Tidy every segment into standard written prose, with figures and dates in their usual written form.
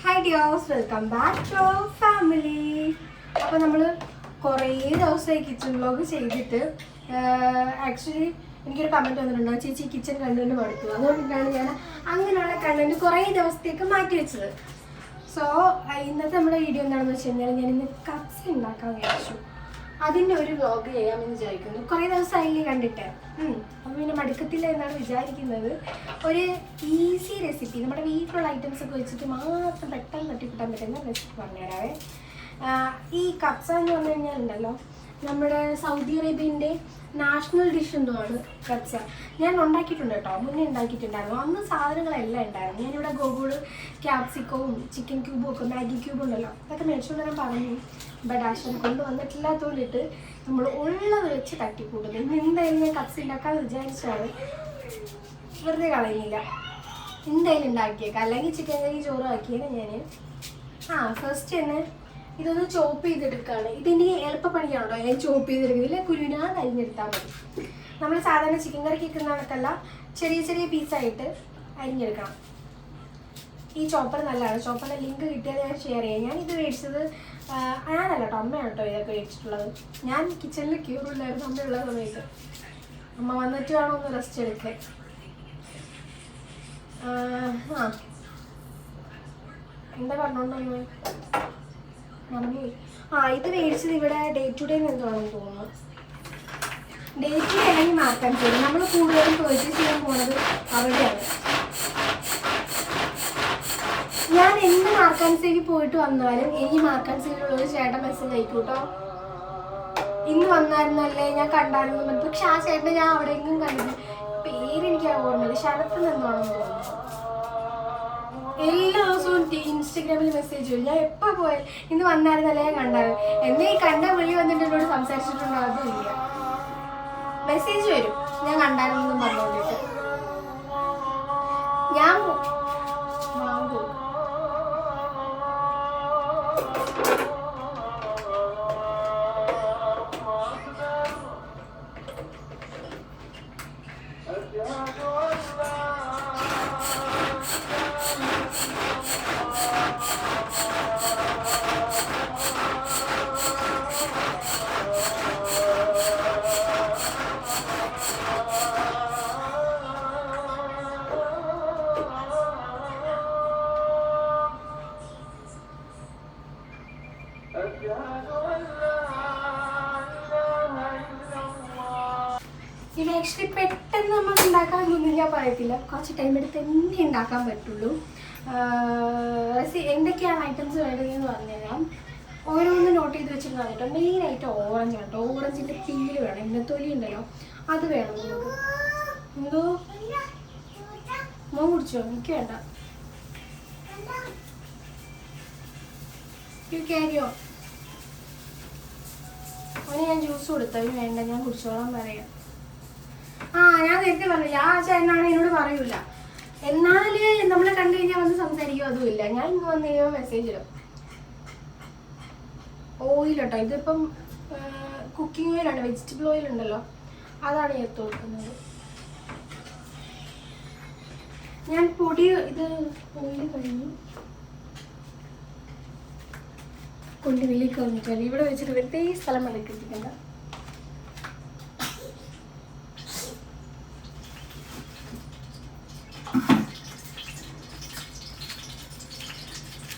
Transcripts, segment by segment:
Hi dears, welcome back to family. അപ്പോൾ നമ്മൾ കുറേ ദിവസമായി കിച്ചൺ വ്ലോഗ് ചെയ്തിട്ട് ആക്ച്വലി എനിക്കൊരു കമൻറ്റ് വന്നിട്ടുണ്ടോ, ചേച്ചി കിച്ചൺ കണ്ടുകൊണ്ട് മടുത്തു. അതുകൊണ്ടിട്ടാണ് ഞാൻ അങ്ങനെയുള്ള കണ്ടന്റ് കുറേ ദിവസത്തേക്ക് മാറ്റി വെച്ചത്. സോ ഇന്നത്തെ നമ്മുടെ വീഡിയോ എന്താണെന്ന് വെച്ച് കഴിഞ്ഞാൽ ഞാൻ ഇന്ന് കപ്സ് ഉണ്ടാക്കാൻ വിചാരിച്ചു. അതിൻ്റെ ഒരു വ്ലോഗ് ചെയ്യാമെന്ന് വിചാരിക്കുന്നു. കുറേ ദിവസമായില്ലേ കണ്ടിട്ട്. അപ്പോൾ പിന്നെ മടുക്കത്തില്ല എന്നാണ് വിചാരിക്കുന്നത്. ഒരു ഈസി റെസിപ്പി, നമ്മുടെ വീട്ടിലുള്ള ഐറ്റംസ് ഒക്കെ വെച്ചിട്ട് മാത്രം പെട്ടെന്ന് തട്ടിക്കിട്ടാൻ പറ്റുന്ന റെസിപ്പി പറഞ്ഞുതരാവേ. ഈ കപ്സ എന്ന് പറഞ്ഞു കഴിഞ്ഞാൽ ഉണ്ടല്ലോ, നമ്മുടെ സൗദി അറേബ്യൻ്റെ നാഷണൽ ഡിഷ് എന്തുമാണ് കപ്സ. ഞാൻ ഉണ്ടാക്കിയിട്ടുണ്ട് കേട്ടോ, മുന്നേ ഉണ്ടാക്കിയിട്ടുണ്ടായിരുന്നു. അന്ന് സാധനങ്ങളെല്ലാം ഉണ്ടായിരുന്നു. ഞാനിവിടെ ഗോഗോള്, ക്യാപ്സിക്കവും ചിക്കൻ ക്യൂബും ഒക്കെ, മാഗി ക്യൂബും ഉണ്ടല്ലോ, അതൊക്കെ മേടിച്ചുകൊണ്ട് ഞാൻ പറഞ്ഞു. ബട്ട് ആശം കൊണ്ടുവന്നിട്ടില്ലാത്തതുകൊണ്ടിട്ട് നമ്മൾ ഉള്ളത് വെച്ച് തട്ടിക്കൂട്ടുന്നത്. ഇന്ന് എന്തായാലും ഞാൻ കപ്സ് ഉണ്ടാക്കാമെന്ന് വിചാരിച്ചാണ്, വെറുതെ കളയുന്നില്ല, എന്തായാലും ഉണ്ടാക്കിയേക്കാം. അല്ലെങ്കിൽ ചിക്കൻ കറി ചോറ് ആക്കിയത് ഞാൻ ഫസ്റ്റ് തന്നെ ഇതൊന്ന് ചോപ്പ് ചെയ്തെടുക്കുകയാണ്. ഇതിൻ്റെ എളുപ്പപ്പണിയാണോ ഞാൻ ചോപ്പ് ചെയ്തെടുക്കുന്നില്ല, കുരുവിനാന്ന് അരിഞ്ഞെടുത്താൽ മതി. നമ്മൾ സാധാരണ ചിക്കൻ കറിക്ക് വെക്കുന്ന കണക്കല്ല, ചെറിയ ചെറിയ പീസായിട്ട് അരിഞ്ഞെടുക്കണം. ഈ ചോപ്പർ നല്ലതാണ്. ചോപ്പറിൻ്റെ ലിങ്ക് കിട്ടിയാൽ ഞാൻ ഷെയർ ചെയ്യാം. ഞാനിത് മേടിച്ചത് ഞാനല്ല കേട്ടോ, അമ്മയാണ് കേട്ടോ ഇതൊക്കെ മേടിച്ചിട്ടുള്ളത്. ഞാൻ കിച്ചണിൽ ക്യൂറില്ലായിരുന്നു അമ്മയുള്ള സമയത്ത്. അമ്മ വന്നിട്ട് വേണം ഒന്ന് റെസ്റ്റ് എടുക്കാൻ. എന്താ പറഞ്ഞോണ്ടോ മറന്നുപോയി. ഇത് മേടിച്ചത് ഇവിടെ ഡേ ടു ഡേ എന്താണെന്ന് തോന്നുന്നു. ഡേ ടു ഡേ ആണെങ്കിൽ മാർക്കാൻ ചെയ്യും. നമ്മൾ കൂടുതലും പർച്ചേസ് ചെയ്യാൻ പോകുന്നത് അവിടെയാണ്. ഞാൻ എന്ത് മാർക്കാൻ സേവിൽ പോയിട്ട് വന്നാലും എനിക്ക് മാർക്കാൻ സേവിലുള്ളൊരു ചേട്ടൻ മെസ്സേജ് അയക്കും കേട്ടോ, ഇന്ന് വന്നായിരുന്നല്ലേ, ഞാൻ കണ്ടായിരുന്നു. പക്ഷെ ആ ചേട്ടനെ ഞാൻ അവിടെ എങ്ങും കണ്ടത്, പേരെനിക്ക് ഓർമ്മയില്ല, ശരത്ത് നിന്നാണെന്ന് തോന്നുന്നു. എല്ലാ ദിവസവും ഇൻസ്റ്റഗ്രാമിൽ മെസ്സേജ് വരും. ഞാൻ എപ്പോൾ പോയാൽ ഇന്ന് വന്നായിരുന്നല്ലേ, ഞാൻ കണ്ടായിരുന്നു. എന്നെ ഈ കണ്ട വിളി വന്നിട്ട് എന്നോട് സംസാരിച്ചിട്ടുണ്ടോ അതുമില്ല. മെസ്സേജ് വരും ഞാൻ കണ്ടായിരുന്നെന്നും പറഞ്ഞുകൊണ്ടിട്ട്. ഞാൻ ഇത് ആക്ച്വലി പെട്ടെന്ന് നമ്മൾ ഉണ്ടാക്കാനൊന്നും ഞാൻ പറയത്തില്ല, കുറച്ച് ടൈം എടുത്ത് തന്നെ ഉണ്ടാക്കാൻ പറ്റുള്ളൂ. എന്തൊക്കെയാണ് ഐറ്റംസ് വേണ്ടതെന്ന് പറഞ്ഞുതരാം. ഓരോന്നും നോട്ട് ചെയ്ത് വെച്ചിട്ട് വന്നിട്ട് മെയിനായിട്ട് ഓറഞ്ച് കേട്ടോ. ഓറഞ്ചിൻ്റെ പീല് വേണം, ഇന്ന തൊലി ഉണ്ടല്ലോ അത് വേണം നമുക്ക്. എന്തോ മോൻ കുടിച്ചോ? എനിക്ക് വേണ്ട, ക്യാരിയോ. അവന് ഞാൻ ജ്യൂസ് കൊടുത്തവന് വേണ്ട, ഞാൻ കുടിച്ചോളാൻ പറയാം. ഞാൻ നേരത്തെ പറഞ്ഞില്ല, ആ ചേട്ടനാണ് എന്നോട് പറയൂല. എന്നാല് നമ്മളെ കണ്ടു കഴിഞ്ഞാൽ വന്ന് സംസാരിക്കും, അതുമില്ല. ഞാൻ ഇന്ന് വന്നു കഴിയുമ്പോൾ മെസ്സേജ് ഇടും. ഓയിൽ കേട്ടോ, ഇതിപ്പം കുക്കിംഗ് ഓയിലാണ്, വെജിറ്റബിൾ ഓയിൽ ഉണ്ടല്ലോ, അതാണ് ചേർത്ത് കൊടുക്കുന്നത്. ഞാൻ പൊടി, ഇത് ഓയിൽ കഴിഞ്ഞു കൊണ്ട് വിളിക്ക് വന്നിട്ടല്ല, ഇവിടെ വെച്ചിട്ട് വെറുതെ ഈ സ്ഥലം മടക്കിട്ടില്ല.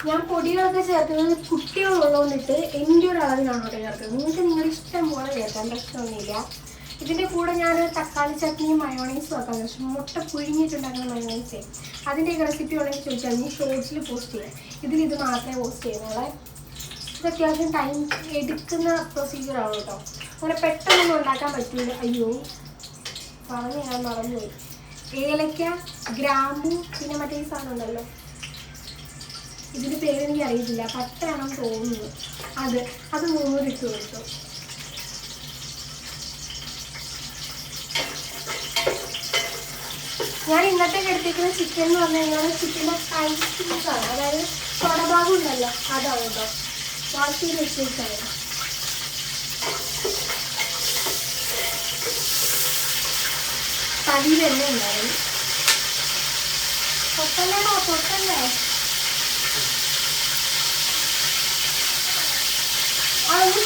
ഞാൻ പൊടികളൊക്കെ ചേർക്കുന്നത് കുട്ടികളുള്ളതുകൊണ്ടിട്ട് എൻ്റെ ഒരു അളവിനാണ് കേട്ടോ ചേർക്കുന്നത്. നിങ്ങൾക്ക് നിങ്ങളുടെ ഇഷ്ടം പോലെ ചേർക്കാൻ, പ്രശ്നമൊന്നുമില്ല. ഇതിൻ്റെ കൂടെ ഞാൻ തക്കാളി ചട്നിയും മയോണൈസും ആക്കാൻ പക്ഷേ മുട്ട പുഴുങ്ങിയിട്ടുണ്ടാക്കുന്ന മയോണൈസേ, അതിൻ്റെയൊക്കെ റെസിപ്പി ഉണ്ടെങ്കിൽ ചോദിച്ചാൽ നീ ഷോർട്സിൽ പോസ്റ്റ് ചെയ്യാം. ഇതിലിത് മാത്രമേ പോസ്റ്റ് ചെയ്യുന്നുള്ളേ. ഇത് അത്യാവശ്യം ടൈം എടുക്കുന്ന പ്രൊസീജിയറാണ് കേട്ടോ, അങ്ങനെ പെട്ടെന്നൊന്നും ഉണ്ടാക്കാൻ പറ്റില്ല. അയ്യോ പറഞ്ഞ് ഞാൻ മറന്നുപോയി. ഏലക്ക, ഗ്രാമ്പു, പിന്നെ മറ്റേ ഈ സാധനം ഉണ്ടല്ലോ, ഇതിൻ്റെ പേരെനിക്ക് അറിയത്തില്ല, പട്ടയാണെന്ന് തോന്നുന്നു. അത് 3 ഇട്ട് കൊടുത്തു. ഞാൻ ഇന്നത്തേക്ക് എടുത്തേക്കുന്ന ചിക്കൻ എന്ന് പറഞ്ഞു കഴിഞ്ഞാൽ ചിക്കൻ്റെ സൈസ് പീസാണ്, അതായത് തൊടഭാഗം ഉണ്ടല്ലോ അതാണ് കേട്ടോ, വാഷ് ചെയ്ത് വെച്ചിട്ടാണ്. തടി തന്നെ ഉണ്ടായിരുന്നു. പൊട്ടല്ലേ.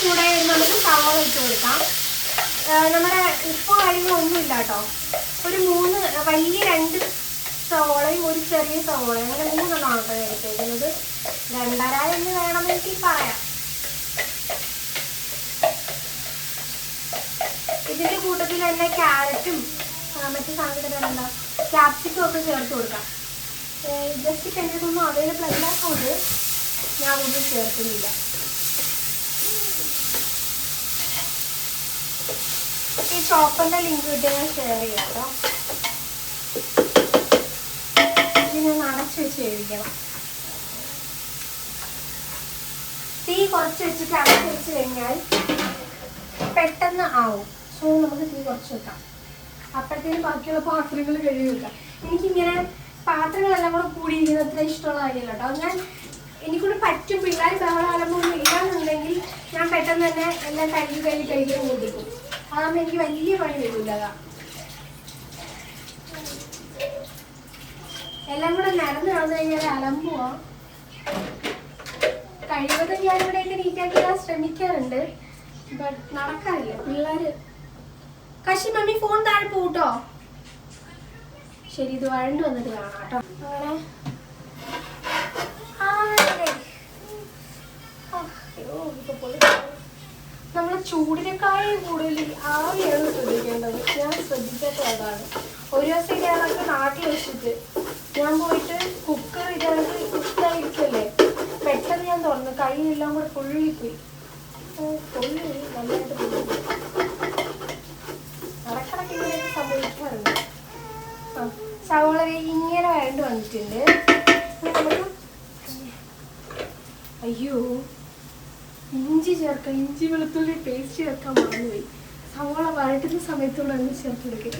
ചൂടായി നമുക്ക് സവാള ഇട്ട് കൊടുക്കാം. നമ്മുടെ ഉപ്പോ കാര്യങ്ങളൊന്നും ഇല്ല കേട്ടോ. ഒരു 3 വലിയ 2 സവാളയും ഒരു ചെറിയ സവാളയും, അങ്ങനെ 3 കേട്ടോ എടുത്തേക്കുന്നത്. 2.5 എന്ന് വേണമെങ്കിൽ പറയാം. ഇതിൻ്റെ കൂട്ടത്തിൽ തന്നെ ക്യാരറ്റും മറ്റു സാധനത്തിന് എന്താ ക്യാപ്സിക്കും ഒക്കെ ചേർത്ത് കൊടുക്കാം. ജസ്റ്റ് കണ്ടിട്ടൊന്നും അവൈലബിൾ അല്ലാത്തതുകൊണ്ട് ഞാൻ ഒന്നും ചേർക്കുന്നില്ല. ഈ ചോപ്പറിൻ്റെ ലിങ്ക് കിട്ടി ഞാൻ ഷെയർ ചെയ്യാം കേട്ടോ. ഇതിനൊന്ന് അടച്ചു വെച്ച് വേവിക്കണം. തീ കുറച്ച് വെച്ചിട്ട് അടച്ചു വെച്ച് കഴിഞ്ഞാൽ പെട്ടെന്ന് ആവും. സോ നമുക്ക് തീ കുറച്ച് വെക്കാം. അപ്പോഴത്തേനും ബാക്കിയുള്ള പാത്രങ്ങൾ കഴുകി വെക്കാം. എനിക്കിങ്ങനെ പാത്രങ്ങളെല്ലാം കൂടെ കൂടിയിരിക്കുന്നത് അത്ര ഇഷ്ടമുള്ള കാര്യമല്ല കേട്ടോ. ഞാൻ എനിക്കൂടെ പറ്റും. പിള്ളേർ ബഹളാലമ്പൊന്നും ഇല്ലാന്നുണ്ടെങ്കിൽ ഞാൻ പെട്ടെന്ന് തന്നെ എല്ലാം കഴുകി കൊടുക്കും. അതാകുമ്പോൾ എനിക്ക് വലിയ പണി വരില്ല. എല്ലാം കൂടെ നിരന്ന് നടന്നു കഴിഞ്ഞാൽ അലമ്പുവാ. കഴിവതും ഞാനിവിടെയൊക്കെ നീറ്റാക്കിയാൽ ശ്രമിക്കാറുണ്ട്. ബട്ട് നടക്കാറില്ല. പിള്ളേർ കശി മമ്മി ഫോൺ താഴെ പോട്ടോ. ശരി, ഇത് വഴണ്ട് വന്നിട്ട് കാണാം കേട്ടോ. അങ്ങനെ നമ്മൾ ചൂടിനേക്കാളും കൂടുതൽ ആവിയാണ് ശ്രദ്ധിക്കേണ്ടത്. ഞാൻ ശ്രദ്ധിക്കാത്തതാണ്. ഒരു ദിവസം ഞാനൊക്കെ നാട്ടിൽ വെച്ചിട്ട് ഞാൻ പോയിട്ട് കുക്കർ ഇതാണെങ്കിൽ കുക്കായിരിക്കല്ലേ, പെട്ടെന്ന് ഞാൻ തുറന്നു കൈയെല്ലാം കൂടെ പൊള്ളിപ്പോയി. പൊള്ളി നല്ലതായിട്ട് പൊള്ളി. ഇടക്കിടക്ക് ഇങ്ങനെയൊക്കെ സംഭവിക്കാറുണ്ട്. സവാള ഇങ്ങനെ വഴണ്ട് വന്നിട്ടുണ്ട്. നമുക്ക് അയ്യോ ഇഞ്ചി ചേർക്കാം. ഇഞ്ചി വെളുത്തുള്ളി പേസ്റ്റ് ചേർക്കാൻ മറന്നുപോയി. സവാള വഴറ്റുന്ന സമയത്തോടെ അങ്ങ് ചേർത്തെടുക്കുക.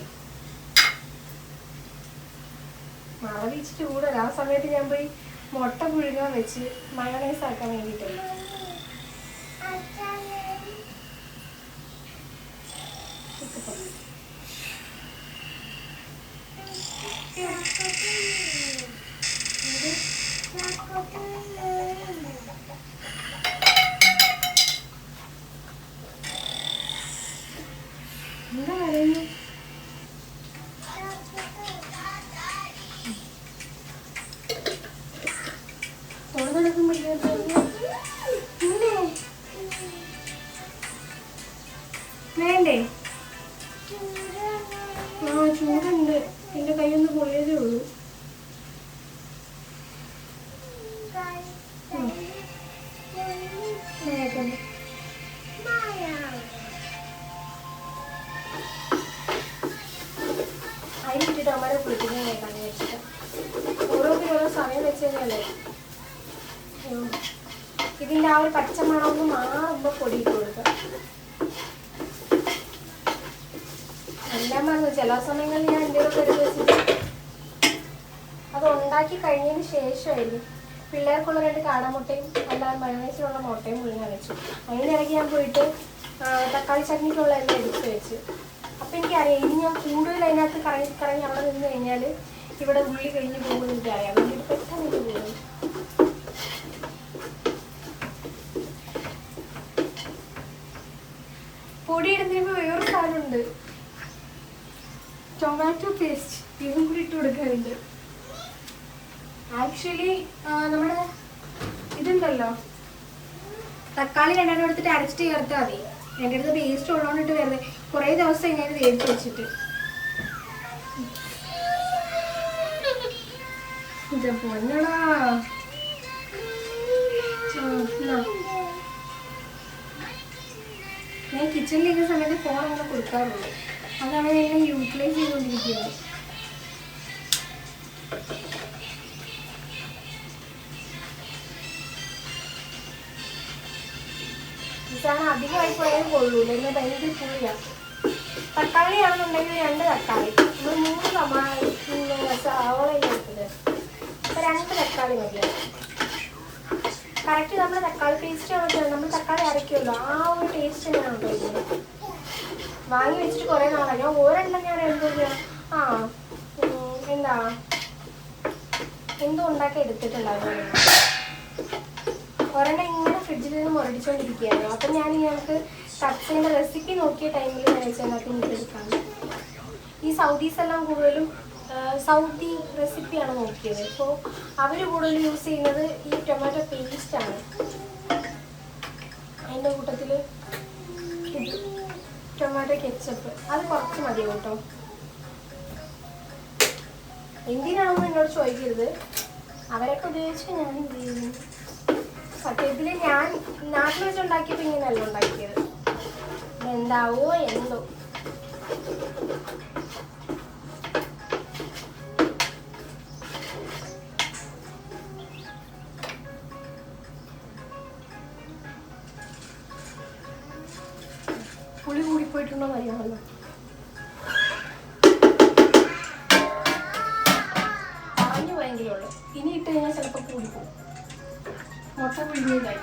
മറവിച്ചിട്ട് കൂടുതൽ ആ സമയത്ത് ഞാൻ പോയി മുട്ട പുഴുകാൻ വെച്ച് മയോണൈസ് ആക്കാൻ വേണ്ടിയിട്ടുണ്ട്. എന്താ പറയുന്നു? വേണ്ടേ? ആ ചൂടുണ്ട്. എൻ്റെ കൈയൊന്ന് പൊളിയതേ ഉള്ളൂ. അതിനിട്ടിട്ട് അമ്മരെ കുളിക്കുന്നത് കേൾക്കാൻ വെച്ചിട്ട് ഓരോ സമയം വെച്ച് കഴിഞ്ഞാലേ ഇതിൻ്റെ ആ ഒരു പച്ചമണമൊന്ന് മാറുമ്പോൾ പൊടിയിട്ട് കൊടുക്കുക. എല്ലാം പറഞ്ഞു ചില സമയങ്ങളിൽ ഞാൻ എന്തെങ്കിലും എടുത്ത് വെച്ചിട്ട് അത് ഉണ്ടാക്കി കഴിഞ്ഞതിന് ശേഷമായിരുന്നു പിള്ളേർക്കുള്ള 2 കാടമുട്ടയും അല്ലാതെ മയോണൈസിനുള്ള മുട്ടയും മുഴുവൻ വെച്ചു. അതിനിടയ്ക്ക് ഞാൻ പോയിട്ട് തക്കാളി ചട്നിക്കുള്ള എല്ലാം എടുത്ത് വെച്ച്. അപ്പം എനിക്കറിയാം ഇനി ഞാൻ കൂടുതൽ അതിനകത്ത് കറങ്ങി അവിടെ നിന്ന് കഴിഞ്ഞാൽ ഇവിടെ ഉള്ളി കഴിഞ്ഞ് പോകുമെന്ന് എനിക്കറിയാം. അതുകൊണ്ട് പെട്ടെന്ന് ഇത് പോകും. പൊടി ഇടുന്നതിന് വേറൊരു സാധനമുണ്ട്, ടൊമാറ്റോ പേസ്റ്റ്. ഇതും കൂടി ഇട്ട് കൊടുക്കാറുണ്ട്. ആക്ച്വലി നമ്മുടെ ഇതുണ്ടല്ലോ തക്കാളി 2 എടുത്തിട്ട് അരച്ചിട്ട് ചേർത്താൽ മതി. എൻ്റെ അടുത്ത് പേസ്റ്റ് ഉള്ളതുകൊണ്ടിട്ട് വെറുതെ കുറേ ദിവസം ഞാൻ വേവിച്ച് വെച്ചിട്ട് പൊന്നടാ. ഞാൻ കിച്ചണിലിരിക്കുന്ന സമയത്ത് ഫോൺ അങ്ങനെ കൊടുക്കാറുള്ളൂ. അതാണ് ഞാൻ യൂട്ടിലൈസ് ചെയ്തുകൊണ്ടിരിക്കുന്നത്. സാധനം അധികമായി പോയാലും കൊള്ളൂല. എന്നെ ഭയങ്കര പുളിയാണ്. തക്കാളി ആണെന്നുണ്ടെങ്കിൽ 2 തക്കാളി. നമ്മൾ 3 സവാളയും എടുത്തത്. അപ്പോൾ 2 തക്കാളി മതിയാണ്. കറക്റ്റ് നമ്മുടെ തക്കാളി പേസ്റ്റ് ആണ്. നമ്മൾ തക്കാളി അരയ്ക്കുമല്ലോ, ആ ഒരു ടേസ്റ്റ് തന്നെയാണ് കഴിക്കുന്നത്. വാങ്ങി വെച്ചിട്ട് കുറേ നാളായി. ഞാൻ ഒരെണ്ണം ഞാൻ എന്തോ ഉണ്ടാക്കി എടുത്തിട്ടുണ്ടായിരുന്നു. ഒരെണ്ണം ഇങ്ങനെ ഫ്രിഡ്ജിൽ ഫ്രിഡ്ജിൽ നിന്ന് മുരടിച്ചുകൊണ്ടിരിക്കുകയായിരുന്നു. അപ്പം ഞാൻ ഞങ്ങൾക്ക് കപ്സേൻ്റെ റെസിപ്പി നോക്കിയ ടൈമിൽ ഞാൻ വെച്ചതിനകത്ത് ഇട്ടെടുക്കാം. ഈ സൗദീസ് എല്ലാം കൂടുതലും സൗദി റെസിപ്പിയാണ് നോക്കിയത്. അപ്പോൾ അവർ കൂടുതൽ യൂസ് ചെയ്യുന്നത് ഈ ടൊമാറ്റോ പേസ്റ്റാണ്. അതിൻ്റെ കൂട്ടത്തിൽ ഇത് ടൊമാറ്റോ കെച്ചപ്പ് അത് കുറച്ച് മതി കേട്ടോ. എന്തിനാണെന്ന് എന്നോട് ചോദിക്കരുത്, അവരൊക്കെ ഉപയോഗിച്ച് ഞാൻ ഉപയോഗിക്കുന്നു. സത്യത്തിൽ ഞാൻ നാട്ടിൽ വെച്ചുണ്ടാക്കിയപ്പോൾ ഇങ്ങനെയല്ല ഉണ്ടാക്കിയത്. എന്താവോ എന്തോ. പുളി കൂടിപ്പോയിട്ടുണ്ടോ അറിയാമല്ലോ. പറഞ്ഞു പോയെങ്കിലേ ഉള്ളൂ. ഇനി ഇട്ട് കഴിഞ്ഞാൽ ചിലപ്പോൾ കൂടിപ്പോകും. മുട്ട പുഴുങ്ങിയതായി.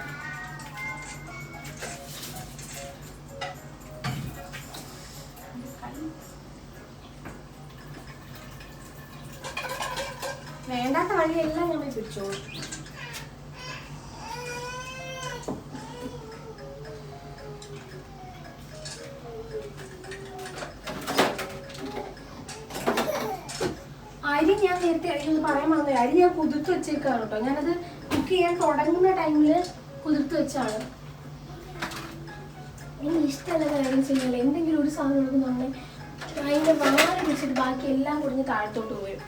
വേണ്ടാത്ത വഴിയെല്ലാം ഞാൻ പിടിച്ചോളൂ. അരി ഞാൻ നേരത്തെ ഒന്ന് പറയാൻ വന്നത്, അരി ഞാൻ കുതിർത്ത് വെച്ചേക്കാണ് കേട്ടോ. ഞാനത് കുക്ക് ചെയ്യാൻ തുടങ്ങുന്ന ടൈമിൽ കുതിർത്ത് വെച്ചാണ്. എനിക്ക് ഇഷ്ടമല്ല കാര്യം ചെയ്യില്ല. എന്തെങ്കിലും ഒരു സാധനം എടുക്കുന്നുണ്ടെങ്കിൽ അതിൻ്റെ വളരെ പിടിച്ചിട്ട് ബാക്കി എല്ലാം കുടിഞ്ഞ് താഴത്തോട്ട് പോയും.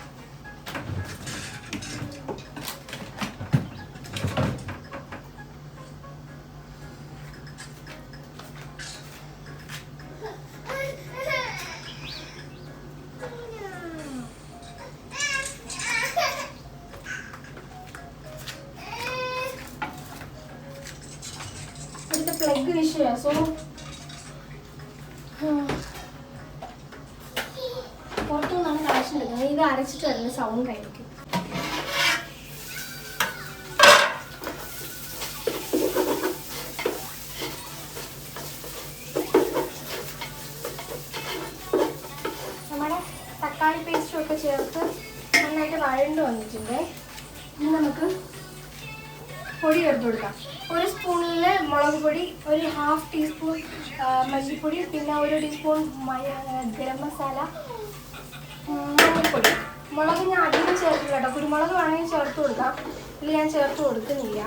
പ്ലഗ് വിഷയമാണ്. സോ പുറത്തുനിന്നാണ് കണക്ഷൻ എടുക്കുന്നത്. ഇത് അരച്ചിട്ട് വരുന്ന സൗണ്ട് ആയിരിക്കും. നമ്മുടെ തക്കാളി പേസ്റ്റും ഒക്കെ ചേർത്ത് നന്നായിട്ട് വഴണ്ട് വന്നിട്ടുണ്ട്. ഇനി നമുക്ക് പൊടി ചേർത്ത് കൊടുക്കാം. ഒരു സ്പൂണിൽ മുളക് പൊടി, ഒരു ഹാഫ് ടീസ്പൂൺ മല്ലിപ്പൊടി, പിന്നെ ഒരു ടീസ്പൂൺ ഗരം മസാല, മഞ്ഞൾപ്പൊടി. മുളക് ഞാൻ അധികം ചേർത്തില്ല കേട്ടോ. കുരുമുളക് വേണമെങ്കിൽ ചേർത്ത് കൊടുക്കാം. ഇതിൽ ഞാൻ ചേർത്ത് കൊടുക്കുന്നില്ല.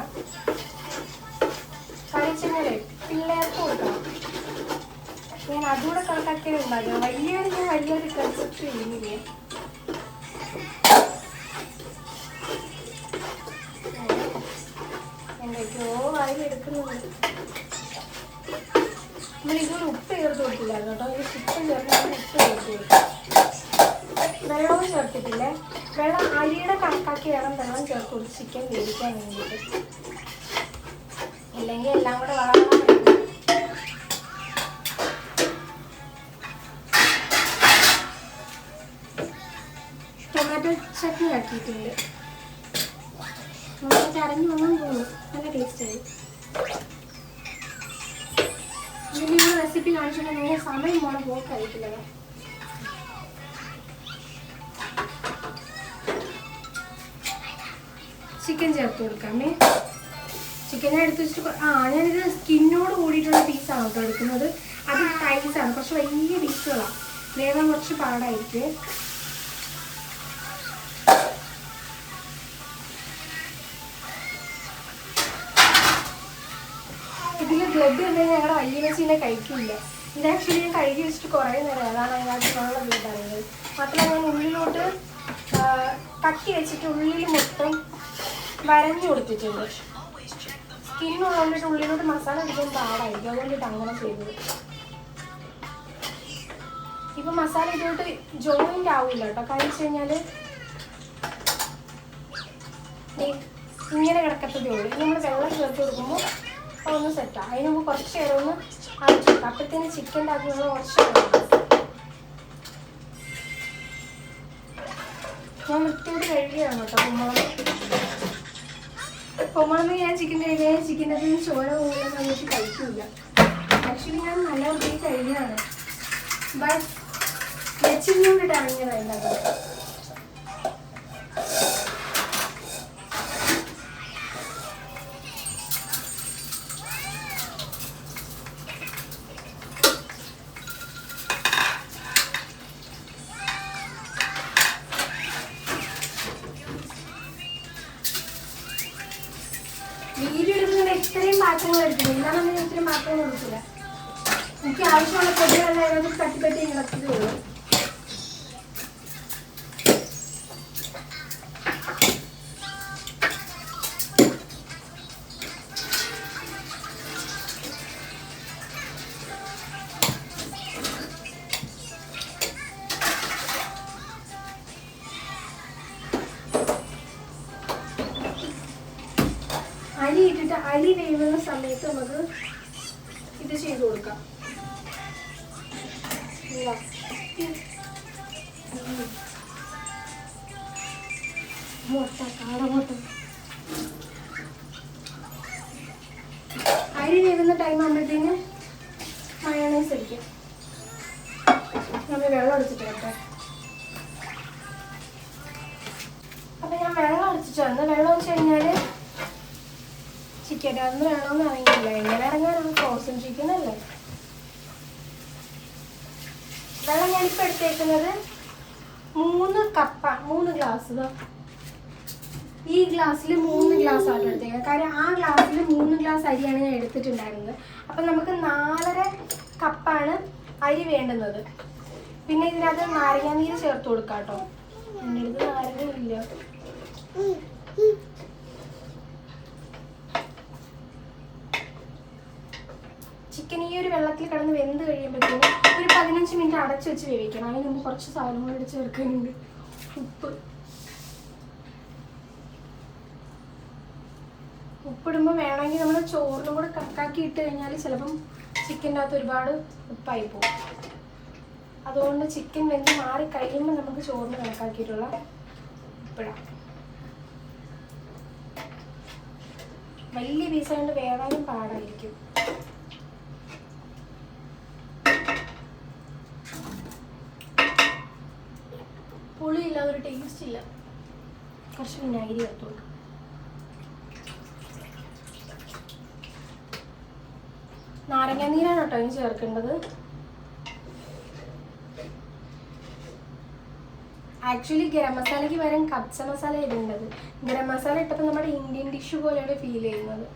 കഴിച്ചെങ്കിലേ പിള്ളേർക്ക് കൊടുക്കണം. ഞാൻ അതുകൂടെ കണക്കാക്കിയത് ഉണ്ടാക്കുക. വലിയൊരു കൺസെപ്റ്റ് ചെയ്യുന്നില്ല. എന്തൊക്കെയോ വായിലെടുക്കുന്നുണ്ട്. നമ്മളിതൊരു ഉപ്പ് ചേർത്ത് കൊടുത്തില്ലായിരുന്നു കേട്ടോ. ഈ ചിക്കൻ ചേർത്ത് ഉപ്പ് ചേർത്ത് കൊടുക്കും. വെള്ളവും ചേർത്തിട്ടില്ലേ. വെള്ളം അരിയുടെ കണക്കാക്കി വേണം വെള്ളം ചേർത്ത് കൊടുത്ത് ചിക്കൻ വേവിക്കാൻ വേണ്ടിയിട്ട്. ഇല്ലെങ്കിൽ എല്ലാം കൂടെ വളരെ ടൊമാറ്റോ ചട്നി ആക്കിയിട്ടുണ്ട്. നന്നായിട്ട് അരഞ്ഞു വന്നെന്ന് തോന്നുന്നു. നല്ല ടേസ്റ്റായി. ഇതിൻ്റെ ഈ റെസിപ്പി കാണിച്ചിട്ടുണ്ടെങ്കിൽ സമയം മോളെ പോക്കായിരിക്കില്ല. ചിക്കൻ ചേർത്ത് കൊടുക്കാമേ. ചിക്കനെ എടുത്ത് വെച്ചിട്ട് ഞാനിത് സ്കിന്നോട് കൂടിയിട്ടുള്ള പീസാണ് കേട്ടോ എടുക്കുന്നത്. അത് ടൈസാണ്, കുറച്ച് വലിയ പീസുകളാണ്. വേവാൻ കുറച്ച് പാടായിരിക്കും. ഇതിൽ ബ്ലഡ് ഉണ്ടെങ്കിൽ ഞങ്ങളുടെ വലിയ വെച്ചിനെ കഴിക്കില്ല. ഇത് ആക്ച്വലി ഞാൻ കഴുകി വെച്ചിട്ട് കുറേ നേരം. അതാണ് അതിനകത്തുള്ള ബ്ലഡ് അറിയുന്നത്. മാത്രമല്ല ഞാൻ ഉള്ളിലോട്ട് തട്ടി വെച്ചിട്ട് ഉള്ളിൽ മൊത്തം വരഞ്ഞു കൊടുത്തിട്ടുണ്ട്. സ്കിന്നുള്ളതുകൊണ്ടിട്ട് ഉള്ളിലോട്ട് മസാല ഇരിക്കാൻ പാടായിരിക്കും. അതുകൊണ്ടിട്ട് അങ്ങനെ ചെയ്തത്. ഇപ്പം മസാല ഇതോട്ട് ജോയിൻ്റ് ആവില്ല കേട്ടോ. കഴിച്ചു കഴിഞ്ഞാൽ ഇങ്ങനെ കിടക്കത്തതേ ഉള്ളൂ. ഇനി നമ്മൾ വെള്ളം ചേർത്ത് കൊടുക്കുമ്പോൾ ഒന്ന് സെറ്റാണ്. അതിന് മുമ്പ് കുറച്ച് നേരം ഒന്ന് അരച്ചു വെക്കാം. അപ്പോഴത്തേന് ചിക്കൻ്റെ അത് നമ്മൾ കുറച്ച് ഞാൻ വൃത്തിയോട് കഴുകിയാണ് കേട്ടോ. പൊമ്മളെന്ന് ഞാൻ ചിക്കൻ കഴിക്കാൻ ചിക്കൻ്റെ അതിന് ചോര പോകുന്ന സമയത്ത് കഴിക്കില്ല. ആക്ച്വലി ഞാൻ നല്ല വൃത്തി കഴുകിയാണ്. ബട്ട് വെച്ചിങ്ങോട്ടിട്ട് ഇറങ്ങിയതല്ല. വീഡിയോ എടുക്കുന്നത് ഇത്രയും പാത്രങ്ങൾ എടുക്കുന്നത്, ഇല്ലാതെ നമ്മൾ ഇത്രയും പാത്രങ്ങൾ കൊടുക്കില്ല. എനിക്ക് ആവശ്യമുള്ള പൊടികളെല്ലാം അതിനകത്ത് തട്ടിപ്പറ്റി ഇളക്കിയതേ ഉള്ളൂ. അരി ഇട്ടിട്ട് അരി വേവുന്ന സമയത്ത് നമുക്ക് ഇത് ചെയ്ത് കൊടുക്കാം. അരി വേവുന്ന ടൈം ആകുമ്പോഴത്തേന് മയോണൈസ് അടിക്കാം. നമ്മൾ വെള്ളം അടിച്ചിട്ട് കേട്ടോ. അപ്പൊ ഞാൻ വെള്ളം അടിച്ചിട്ട് വന്ന്, വെള്ളം വെച്ച് കഴിഞ്ഞാല് ചിക്കൻ അന്ന് വേണമെന്ന് അറിയില്ല. എങ്ങനെ ഇറങ്ങാനാണ്? ഫ്രോസൺ ചിക്കൻ അല്ലേ. വെള്ളം ഞാനിപ്പോൾ എടുത്തേക്കുന്നത് 3 കപ്പ, 3 ഗ്ലാസ്. ഈ ഗ്ലാസ്സിൽ 3 ഗ്ലാസ് ആണ് എടുത്തേക്കുന്നത്. കാര്യം ആ ഗ്ലാസ്സിൽ 3 ഗ്ലാസ് അരിയാണ് ഞാൻ എടുത്തിട്ടുണ്ടായിരുന്നത്. അപ്പം നമുക്ക് 4.5 കപ്പാണ് അരി വേണ്ടുന്നത്. പിന്നെ ഇതിനകത്ത് നാരങ്ങാനീര് ചേർത്ത് കൊടുക്കാം കേട്ടോ. എൻ്റെ അടുത്ത് നാരങ്ങ ഇല്ല. ചിക്കൻ ഈ ഒരു വെള്ളത്തിൽ കിടന്ന് വെന്ത് കഴിയുമ്പോഴത്തേക്കും ഒരു 15 മിനിറ്റ് അടച്ചു വെച്ച് വേവിക്കണം. അതിന് മുമ്പ് കുറച്ച് സാധനം കൂടി ചേർക്കാനുണ്ട്. ഉപ്പിടുമ്പോൾ വേണമെങ്കിൽ നമ്മൾ ചോറിനും കൂടെ കണക്കാക്കി ഇട്ട് കഴിഞ്ഞാൽ ചിലപ്പം ചിക്കൻ്റെ അകത്ത് ഒരുപാട് ഉപ്പായി പോകും. അതുകൊണ്ട് ചിക്കൻ വെന്ത് മാറി കഴിയുമ്പോൾ നമുക്ക് ചോറിന് കണക്കാക്കിയിട്ടുള്ള ഉപ്പിടാം. വലിയ പീസ് കൊണ്ട് വേവാനും പാടായിരിക്കും. പുളിയില്ല, ഒരു ടേസ്റ്റ് ഇല്ല. കുറച്ച് വിനാഗിരി ചേർത്ത് കൊടുക്കാം. നാരങ്ങാനീരാണ് കേട്ടോ ഇനി ചേർക്കേണ്ടത്. ആക്ച്വലി ഗരം മസാലയ്ക്ക് പകരം കബ്സ മസാല ഇടേണ്ടത്. ഗരം മസാല ഇട്ടപ്പോൾ നമ്മുടെ ഇന്ത്യൻ ഡിഷ് പോലെയാണ് ഫീൽ ചെയ്യുന്നത്.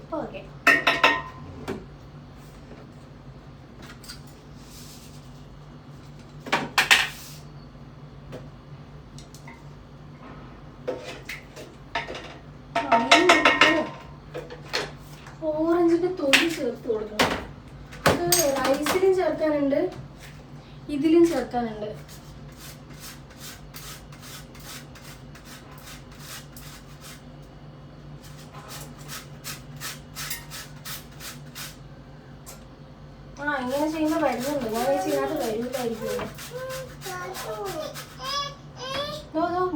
ഇപ്പോൾ ഓക്കെ. ഓറഞ്ചിന്റെ തൊലി ചേർത്ത് കൊടുക്കണം. അത് റൈസിലും ചേർക്കാനുണ്ട്, ഇതിലും ചേർക്കാനുണ്ട്. ഇങ്ങനെ ചെയ്യുമ്പോൾ വരുന്നുണ്ട്. ഞാൻ ഇതിനകത്ത് വരൂലായിരിക്കും.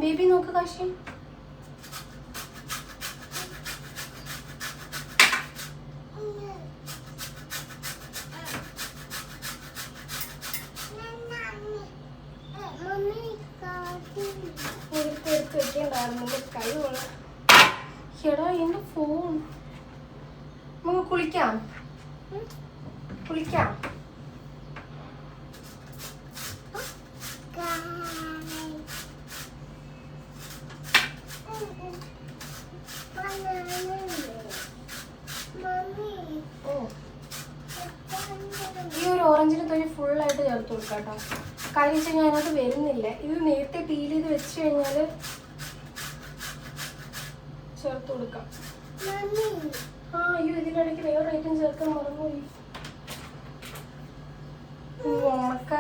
ബേബി നോക്ക് കാശി. എടാ എന്റെ ഫോൺ. നമുക്ക് കുളിക്കാം. ഈ ഒരു ഓറഞ്ചിന് തൊലി ഫുള്ളായിട്ട് ചേർത്ത് കൊടുക്കാം കേട്ടോ. കാര്യം വെച്ച് കഴിഞ്ഞാൽ അതിനകത്ത് വരുന്നില്ല. ഇത് നേരത്തെ പീൽ ചെയ്ത് വെച്ച് കഴിഞ്ഞാൽ ചേർത്ത് കൊടുക്കാം. അയ്യോ ഇതിനിടയ്ക്ക് വേറെ ഐറ്റം ചേർക്കാൻ മറന്നുപോയി. ഉണക്ക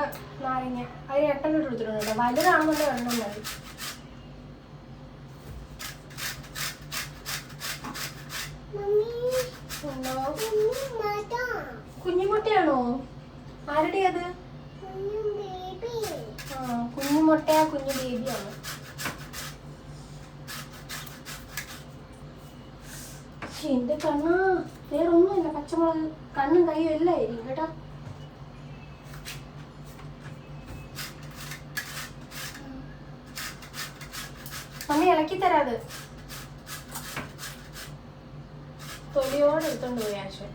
നാരങ്ങ അതിന് 8 ലിറ്റർ എടുത്തിട്ടുണ്ട് കേട്ടോ. വലുതാണെന്നുള്ള എണ്ണം മതി. കുഞ്ഞുമുട്ടയാണോ? ആരുടെ അത്? കുഞ്ഞുമുട്ടയാ, കുഞ്ഞു ബേബിയാണ്. എന്റെ കണ്ണാ, വേറെ ഒന്നുമില്ല. പച്ചമുളക് കണ്ണും കൈയും എല്ലാം ആയിരിക്കും കേട്ടോ. മമ്മി ഇളക്കി തരാത്. തൊലിയോടെ എടുത്തോണ്ട് പോയി ആശം.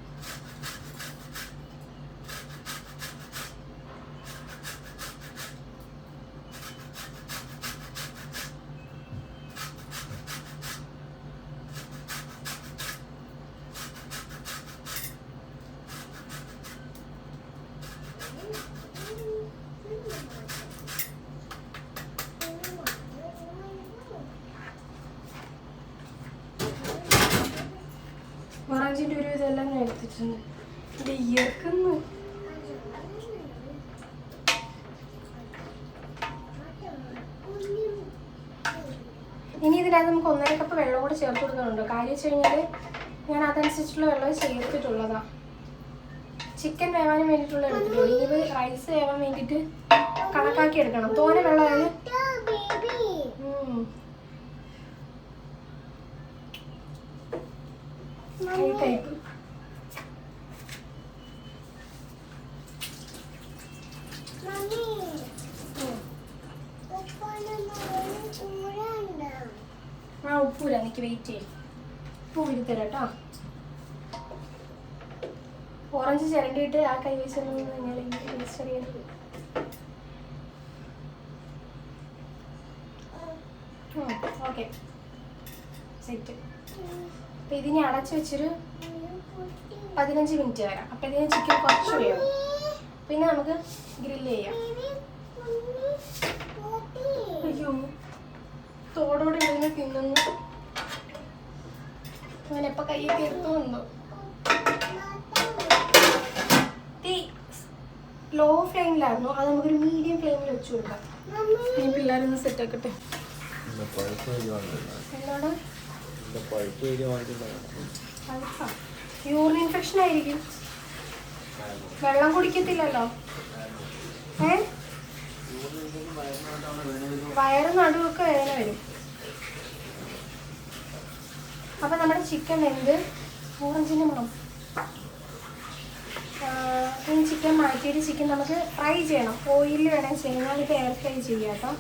ഡിറ്റർജൻറ്റ് ഒരു ഇതെല്ലാം ഞാൻ എടുത്തിട്ടുണ്ട്. ഇത് ഇയർക്കുന്നു. ഇനി ഇതിനകത്ത് നമുക്ക് 1.5 കപ്പ് വെള്ളം കൂടെ ചേർത്ത് കൊടുക്കുന്നുണ്ട്. കാര്യം വെച്ച് കഴിഞ്ഞാൽ ഞാൻ അതനുസരിച്ചുള്ള വെള്ളം ചേർത്തിട്ടുള്ളതാണ്. ചിക്കൻ വേവാനും വേണ്ടിയിട്ടുള്ള എടുത്തിട്ടുള്ളൂ. ഇനി റൈസ് വേവാൻ വേണ്ടിയിട്ട് കണക്കാക്കി എടുക്കണം. തോനെ വെള്ളമായാലും ടൈപ്പ് ഉപ്പൂല. എനിക്ക് വെയിറ്റ് ചെയ്യും. ഉപ്പ് വിരുത്തരാം കേട്ടോ. ഓറഞ്ച് ചിരണ്ടിയിട്ട് ആ കൈ വെച്ചൊന്നും നിങ്ങൾ ടേസ്റ്റ് അറിയാൻ. Okay set. അപ്പം ഇതിനെ അടച്ച് വെച്ചൊരു 15 മിനിറ്റ് വരാം. അപ്പം ഇതിന് ചിക്കൻ കുറച്ച് വേണം. പിന്നെ നമുക്ക് ഗ്രില്ല് ചെയ്യാം. അയ്യോ തോടോടെ ഇങ്ങനെ തിന്നുന്നു. അങ്ങനെ എപ്പോൾ കയ്യൊക്കെ എടുത്തു വന്നു. തീ ലോ ഫ്ലെയിമിലായിരുന്നു. അത് നമുക്കൊരു മീഡിയം ഫ്ലെയിമിൽ വെച്ച് കൊടുക്കാം. ഈ പിള്ളേരൊന്ന് സെറ്റ് ആക്കട്ടെ. എന്താണ് യൂറിൻ ഇൻഫെക്ഷൻ ആയിരിക്കും. വെള്ളം കുടിക്കത്തില്ലല്ലോ. വയറ് നടുവൊക്കെ വേദന വരും. അപ്പം നമ്മുടെ ചിക്കൻ വെന്ത് ഓറഞ്ചിൻ്റെ മണം. ഈ ചിക്കൻ മാറ്റിയിട്ട് ചിക്കൻ നമുക്ക് ഫ്രൈ ചെയ്യണം. ഓയിലിൽ വേണം ചെയ്യാൻ. ഞാനിപ്പോൾ എയർ ഫ്രൈ ചെയ്യാം കേട്ടോ.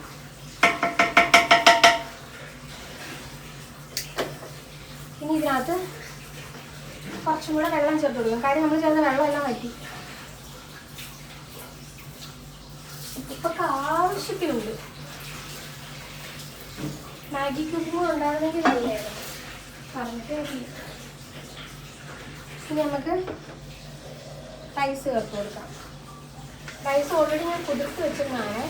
ഇനി ഇതിനകത്ത് കുറച്ചും കൂടെ വെള്ളം ചേർത്ത് കൊടുക്കും. കാര്യം നമ്മൾ ചേർത്ത വെള്ളമെല്ലാം വറ്റി. ഇപ്പൊക്കെ ആവശ്യത്തിനുണ്ട്. മാഗി ക്യൂബും ഉണ്ടാകുന്നെങ്കിൽ നല്ലതായിരുന്നു. പറഞ്ഞിട്ട് ഇനി നമുക്ക് റൈസ് ചേർത്ത് കൊടുക്കാം. റൈസ് ഓൾറെഡി ഞാൻ കുതിർത്ത് വെച്ചിരുന്നതാണ്.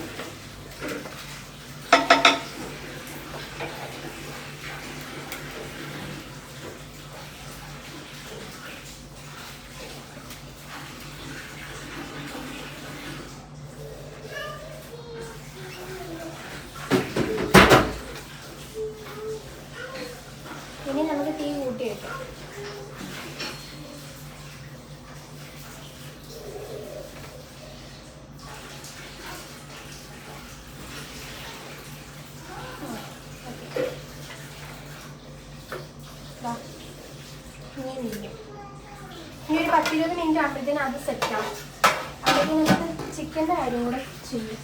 ഇനി നമുക്ക് തീ കൂട്ടി വെക്കാം. ഇനി ഒരു 10-20 മിനിറ്റ് ആകുമ്പോഴത്തേനും അത് സെറ്റാവും. അല്ലെങ്കിൽ നമുക്ക് ചിക്കൻ്റെ കാര്യം കൂടെ ചെയ്യും.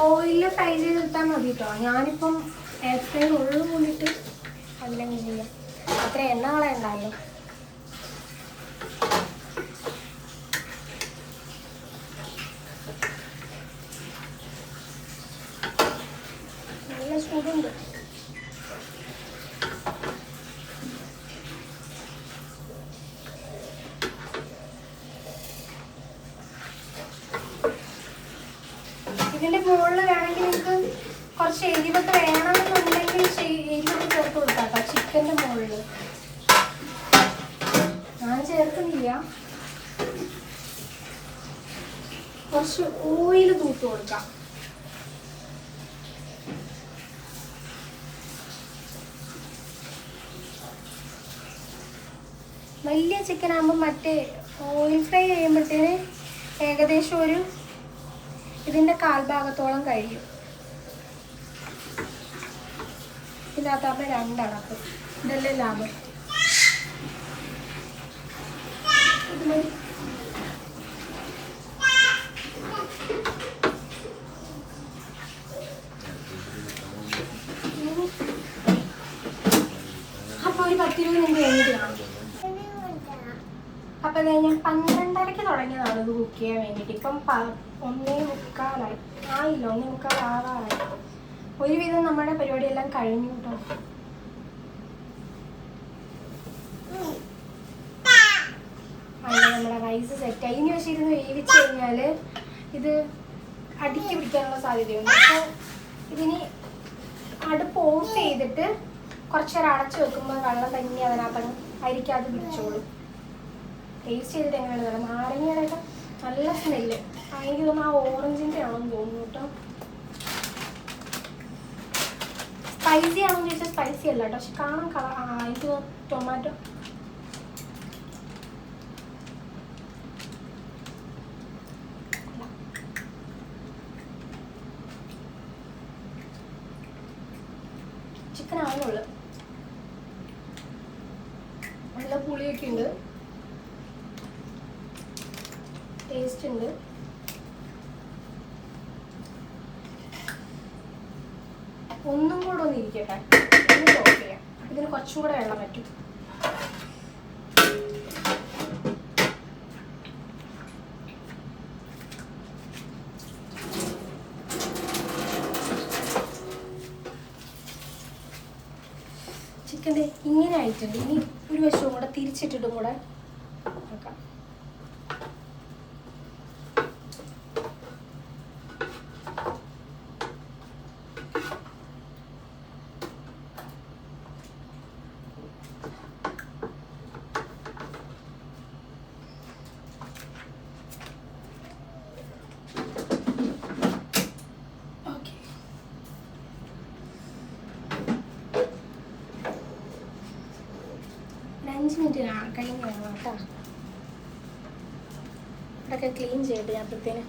ഓയിലിൽ ഫ്രൈ ചെയ്തെടുത്താൽ മതി കേട്ടോ. ഞാനിപ്പം എയർ ഫ്രൈ ഉള്ളു കൂടിയിട്ട് അല്ലെങ്കിൽ ചെയ്യാം. അത്ര എണ്ണ കളയണ്ടല്ലോ. നല്ല ചൂടുണ്ട്. ഇതിൻ്റെ മുകളിൽ വേണമെങ്കിൽ നിങ്ങൾക്ക് കുറച്ച് എരിവൊക്കെ വേണമെന്നുണ്ടെങ്കിൽ എരിവൊക്കെ ചേർത്ത് കൊടുക്കാം കേട്ടോ. ചിക്കൻ്റെ മുകളിൽ ഞാൻ ചേർക്കുന്നില്ല. കുറച്ച് ഓയിൽ തൂത്ത് കൊടുക്കാം. വലിയ ചിക്കൻ ആകുമ്പോൾ മറ്റേ ഓയിൽ ഫ്രൈ ചെയ്യുമ്പോഴത്തേന് ഏകദേശം ഒരു ഇതിൻ്റെ 1/4 കഴിയും. ഇതിനകത്താകുമ്പോൾ 2 അടപ്പ്. ഇതല്ലേ ലാഭം. അപ്പോൾ ഒരു 10-20 മിനിറ്റ് കഴിഞ്ഞിട്ട് കാണാം. അപ്പം ഞാൻ 12:30 തുടങ്ങിയതാണ് ഇത് കുക്ക് ചെയ്യാൻ വേണ്ടിയിട്ട്. ഇപ്പം 1:45 ആയില്ല. 1:45 ആവാറായി. ഒരുവിധം നമ്മുടെ പരിപാടിയെല്ലാം കഴിഞ്ഞു കേട്ടോ. റൈസ് സെറ്റായി. ഇനി പക്ഷേ ഇരുന്ന് വേവിച്ച് കഴിഞ്ഞാൽ ഇത് അടുക്കി പിടിക്കാനുള്ള സാധ്യതയുണ്ട്. അപ്പോൾ ഇതിന് അടുപ്പ് ഓഫ് ചെയ്തിട്ട് കുറച്ച് നേരം അടച്ച് വെക്കുമ്പോൾ വെള്ളം തന്നെ അതിനകത്ത് അരിക്കാതെ പിടിച്ചോളും. ടേസ്റ്റ് ചെയ്തിട്ട് എങ്ങനെയാണ് നാരങ്ങയുടെ നല്ല സ്മെല്ല്. എനിക്ക് തോന്നുന്നു ആ ഓറഞ്ചിൻ്റെ ആണെന്ന് തോന്നുന്നു കേട്ടോ. സ്പൈസി ആണെന്ന് ചോദിച്ചാൽ സ്പൈസി അല്ല കേട്ടോ, പക്ഷെ കാണാൻ കളർ. ഇത് ടൊമാറ്റോ ചിക്കൻ ആണെന്നുള്ളു. നല്ല പുളിയൊക്കെ ഉണ്ട്, ടേസ്റ്റ് ഉണ്ട്. ഒന്നും കൂടെ ഒന്ന് ഇരിക്കട്ടെ, ഒന്ന് ഓഫ് ചെയ്യാം. ഇതിന് കുറച്ചും കൂടെ വെള്ളം പറ്റും. ചിക്കൻ്റെ ഇങ്ങനെ ആയിട്ടുണ്ട്. ഇനി ഒരു വശവും കൂടെ തിരിച്ചിട്ടിട്ടും കൂടെ നോക്കാം. കഴിഞ്ഞ കേട്ടോ. ഇവിടെയൊക്കെ ക്ലീൻ ചെയ്യട്ടെ ഞാൻ അപ്പോഴത്തേന്.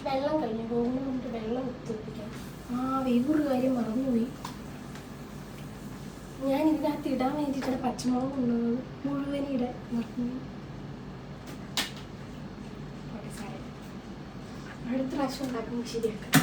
വെള്ളം കഴിഞ്ഞു. ഗോകുലിന് കൊണ്ട് വെള്ളം ഒത്തിരിപ്പിക്കാം. വേറൊരു കാര്യം മറന്നുപോയി. ഞാൻ ഇതിനകത്ത് ഇടാൻ വേണ്ടിയിട്ടാണ് പച്ചമുളക് കൊണ്ടുവന്നത്. മുഴുവനിടെ മറന്നു. അടുത്ത പ്രാവശ്യം ഉണ്ടാക്കുമ്പോൾ ശരിയാക്കാം.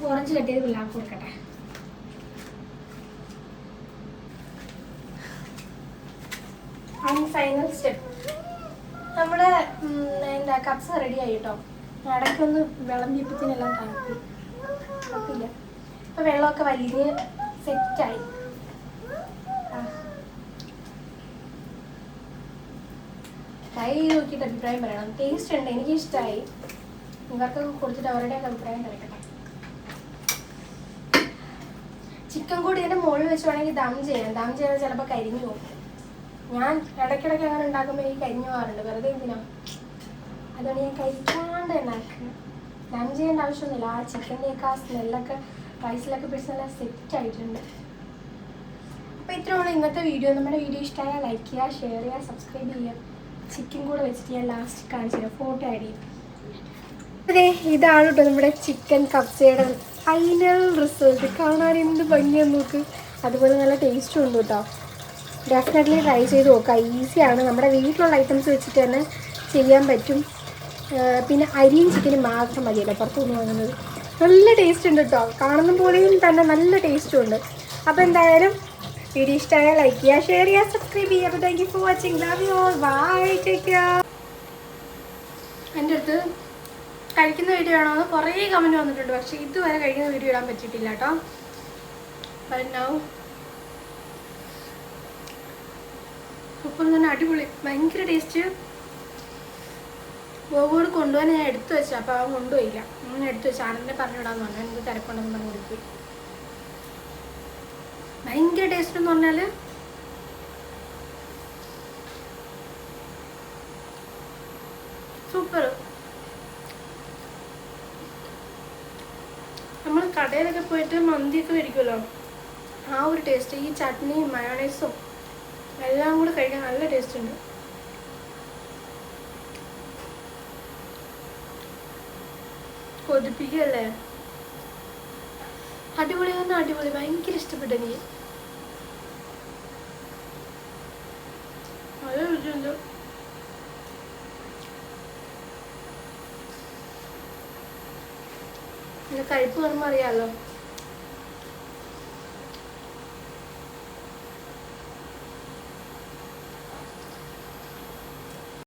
ഓറഞ്ച് കട്ടിയത് പിള്ളേർക്ക് കൊടുക്കട്ടെ. ഫൈനൽ സ്റ്റെപ്പ് നമ്മുടെ എന്താ കപ്സ് റെഡി ആയി കേട്ടോ. ഇടയ്ക്കൊന്ന് വിളമ്പിയപ്പത്തിനെല്ലാം തണുപ്പില്ല. ഇപ്പം വെള്ളമൊക്കെ വലിയ സെറ്റായി. ട്രൈ ചെയ്ത് നോക്കിയിട്ട് അഭിപ്രായം പറയണം. ടേസ്റ്റ് ഉണ്ട്, എനിക്കിഷ്ടമായി. ഇവർക്കൊക്കെ കൊടുത്തിട്ട് അവരുടെയൊക്കെ അഭിപ്രായം പറയട്ടെ. ചിക്കൻ കൂടി ഇതിൻ്റെ മുകളിൽ വെച്ച് വേണമെങ്കിൽ ദം ചെയ്യാം. ദം ചെയ്താൽ ചിലപ്പോൾ കരിഞ്ഞു പോകും. ഞാൻ ഇടയ്ക്കിടയ്ക്ക് അങ്ങനെ ഉണ്ടാക്കുമ്പോൾ എനിക്ക് കരിഞ്ഞു പോകാറുണ്ട്. വെറുതെ എന്തിനാ, അതുകൊണ്ട് ഞാൻ കഴിക്കാണ്ട് തന്നെ ആക്കുന്നത്. ദം ചെയ്യേണ്ട ആവശ്യമൊന്നുമില്ല. ആ ചിക്കൻ്റെയൊക്കെ ആ സ്മെല്ലൊക്കെ റൈസിലൊക്കെ പിടിച്ച് നല്ല സെറ്റായിട്ടുണ്ട്. അപ്പോൾ ഇത്രയുള്ള ഇന്നത്തെ വീഡിയോ. നമ്മുടെ വീഡിയോ ഇഷ്ടമായാൽ ലൈക്ക് ചെയ്യുക, ഷെയർ ചെയ്യുക, സബ്സ്ക്രൈബ് ചെയ്യുക. ചിക്കൻ കൂടെ വെച്ചിട്ട് ഞാൻ ലാസ്റ്റ് കാണിച്ചു തരാം, ഫോട്ടോ ആഡ് ചെയ്യും. അതെ, ഇതാണ് കേട്ടോ നമ്മുടെ ചിക്കൻ കപ്സയുടെ ഫൈനൽ റിസൾട്ട്. കാണാൻ എന്ത് ഭംഗിയാന്ന് നോക്ക്. അതുപോലെ നല്ല ടേസ്റ്റും ഉണ്ട് കേട്ടോ. ഡെഫിനറ്റ്ലി ട്രൈ ചെയ്ത് നോക്കാം. ഈസിയാണ്, നമ്മുടെ വീട്ടിലുള്ള ഐറ്റംസ് വെച്ചിട്ട് തന്നെ ചെയ്യാൻ പറ്റും. പിന്നെ അരിയും ചിക്കനും മാത്രം മതിയല്ലോ പുറത്തുനിന്ന് വാങ്ങുന്നത്. നല്ല ടേസ്റ്റ് ഉണ്ട് കേട്ടോ. കാണുന്ന പോലെയും തന്നെ നല്ല ടേസ്റ്റും ഉണ്ട്. അപ്പോൾ എന്തായാലും വീഡിയോ ഇഷ്ടമായാൽ ലൈക്ക് ചെയ്യുക, ഷെയർ ചെയ്യുക, സബ്സ്ക്രൈബ് ചെയ്യുക. അപ്പോൾ thank you for watching. Love you all. Bye, take care. എൻ്റെ അടുത്ത് കഴിക്കുന്ന വീഡിയോ ആണോ എന്ന് കുറേ കമൻറ്റ് വന്നിട്ടുണ്ട്. പക്ഷേ ഇതുവരെ കഴിക്കുന്ന വീഡിയോ ഇടാൻ പറ്റിയിട്ടില്ല കേട്ടോ. സൂപ്പർ തന്നെ, അടിപൊളി, ഭയങ്കര ടേസ്റ്റ്. ബോബോട് കൊണ്ടുപോകാൻ ഞാൻ എടുത്തു വെച്ചാൽ അപ്പോൾ അവൻ കൊണ്ടുപോയില്ല. അങ്ങനെ എടുത്തു വെച്ചാൽ ആണെന്നെ പറഞ്ഞിടാന്ന് പറഞ്ഞു. എനിക്ക് തിരക്കുണ്ടെന്ന് പറഞ്ഞു കൊടുത്തു. ഭയങ്കര ടേസ്റ്റ് എന്ന് പറഞ്ഞാൽ സൂപ്പർ. നമ്മൾ കടയിലൊക്കെ പോയിട്ട് മന്തിയൊക്കെ കഴിക്കുമല്ലോ, ആ ഒരു ടേസ്റ്റ്. ഈ ചട്നിയും മയോണൈസും എല്ലാം കൂടെ കഴിക്കാൻ നല്ല ടേസ്റ്റ് ഉണ്ട്. കൊതിപ്പിക്കല്ലേ. അടിപൊളി പറഞ്ഞാൽ അടിപൊളി, ഭയങ്കര ഇഷ്ടപ്പെട്ടു എനിക്ക്. നല്ല രുചിയുണ്ട്. കഴിപ്പ് പറയുമ്പോൾ അറിയാമല്ലോ.